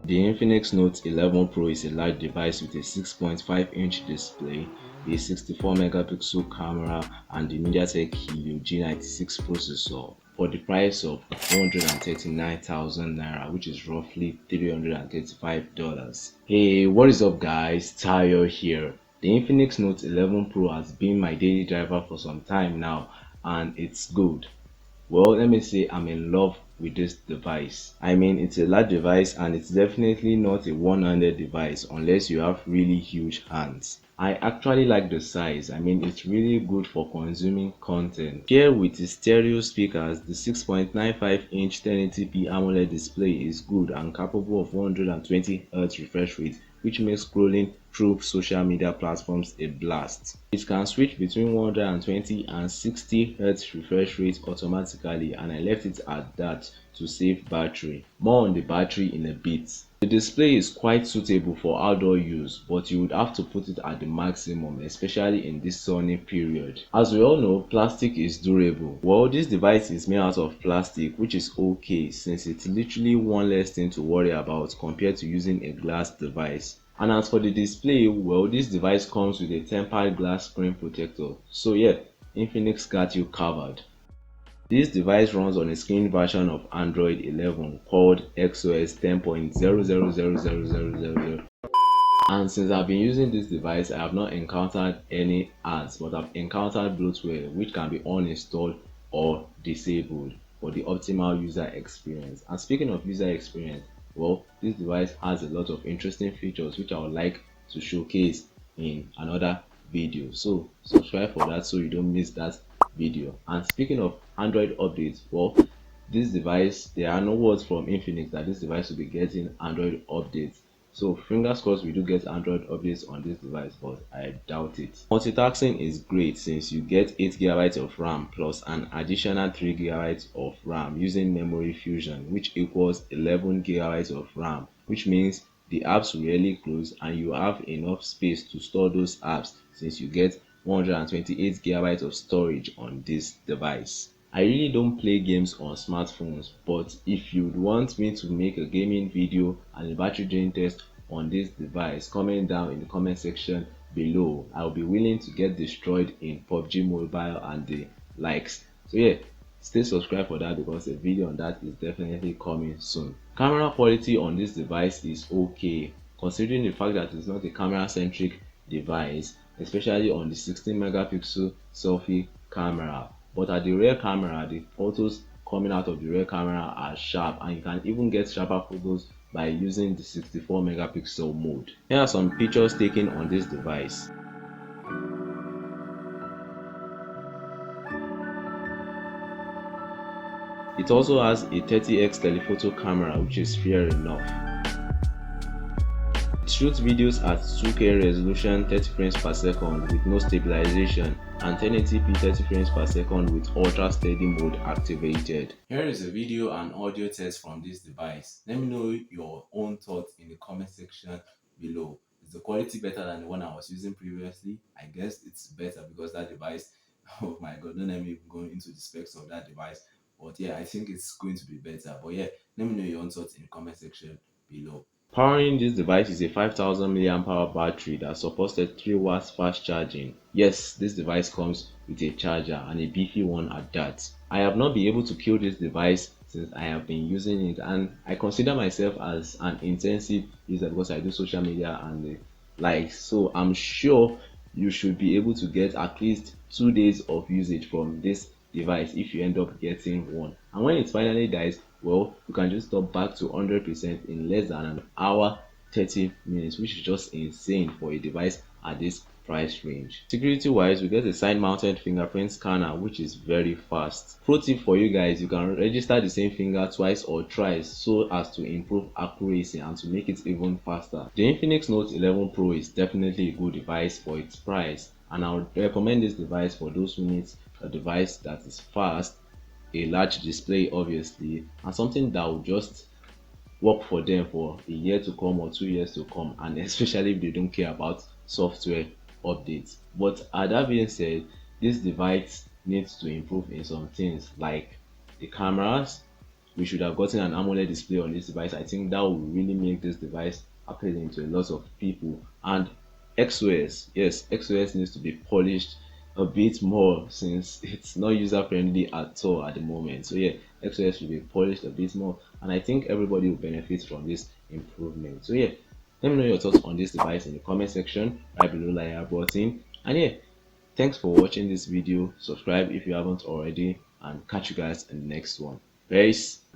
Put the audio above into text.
The Infinix Note 11 Pro is a large device with a 6.5-inch display, a 64 megapixel camera, and the MediaTek Helio G96 processor for the price of 139,000 Naira, which is roughly $335. Hey, what is up guys? Tayo here. The Infinix Note 11 Pro has been my daily driver for some time now, and it's good. Well, let me say I'm in love with this device. I mean, it's a large device and it's definitely not a one-handed device unless you have really huge hands. I actually like the size. I mean, it's really good for consuming content. Here with its stereo speakers, the 6.95-inch 1080p AMOLED display is good and capable of 120Hz refresh rate, which makes scrolling through social media platforms a blast. It can switch between 120 and 60 Hz refresh rate automatically, and I left it at that to save battery. More on the battery in a bit. The display is quite suitable for outdoor use, but you would have to put it at the maximum, especially in this sunny period. As we all know, plastic is durable. Well, this device is made out of plastic, which is okay since it's literally one less thing to worry about compared to using a glass device. And as for the display, well, this device comes with a tempered glass screen protector. So yeah, Infinix got you covered. This device runs on a screen version of Android 11 called XOS 10.0000000. And since I've been using this device, I have not encountered any ads, but I've encountered bloatware which can be uninstalled or disabled for the optimal user experience. And speaking of user experience, well, this device has a lot of interesting features which I would like to showcase in another video. So subscribe for that so you don't miss that video. And speaking of Android updates, well, this device, there are no words from Infinix that this device will be getting Android updates. So fingers crossed we do get Android updates on this device, but I doubt it. Multitasking is great since you get 8 GB of RAM plus an additional 3 GB of RAM using memory fusion, which equals 11 GB of RAM, which means the apps will really close and you have enough space to store those apps since you get 128 GB of storage on this device. I really don't play games on smartphones, but if you'd want me to make a gaming video and a battery drain test on this device, comment down in the comment section below. I'll be willing to get destroyed in PUBG Mobile and the likes. So yeah, stay subscribed for that because a video on that is definitely coming soon. Camera quality on this device is okay, considering the fact that it's not a camera centric device, especially on the 16 megapixel selfie camera. But at the rear camera, the photos coming out of the rear camera are sharp, and you can even get sharper photos by using the 64 megapixel mode. Here are some pictures taken on this device. It also has a 30x telephoto camera, which is fair enough. It shoots videos at 2K resolution 30 frames per second with no stabilization and 1080p 30 frames per second with ultra steady mode activated. Here is a video and audio test from this device. Let me know your own thoughts in the comment section below. Is the quality better than the one I was using previously? I guess it's better because that device, oh my god, don't let me even go into the specs of that device. But yeah, I think it's going to be better. But yeah, let me know your own thoughts in the comment section below. Powering this device is a 5000 mAh battery that supports 3 watts fast charging. Yes, this device comes with a charger and a beefy one at that. I have not been able to kill this device since I have been using it, and I consider myself as an intensive user because I do social media and the likes. So I'm sure you should be able to get at least 2 days of usage from this device if you end up getting one. And when it finally dies, well, you can just stop back to 100% in less than an hour 30 minutes, which is just insane for a device at this price range. Security wise, we get a side mounted fingerprint scanner which is very fast. Pro tip for you guys, you can register the same finger twice or thrice so as to improve accuracy and to make it even faster. The Infinix Note 11 Pro is definitely a good device for its price, and I would recommend this device for those who need a device that is fast, a large display obviously, and something that will just work for them for a year to come or 2 years to come, and especially if they don't care about software updates. But that being said, this device needs to improve in some things like the cameras, we should have gotten an AMOLED display on this device. I think that will really make this device appealing to a lot of people. And XOS, yes, XOS needs to be polished a bit more since it's not user friendly at all at the moment. So yeah, XOS should be polished a bit more, and I think everybody will benefit from this improvement. So yeah, let me know your thoughts on this device in the comment section right below the like button. And yeah, thanks for watching this video. Subscribe if you haven't already, and catch you guys in the next one. Peace.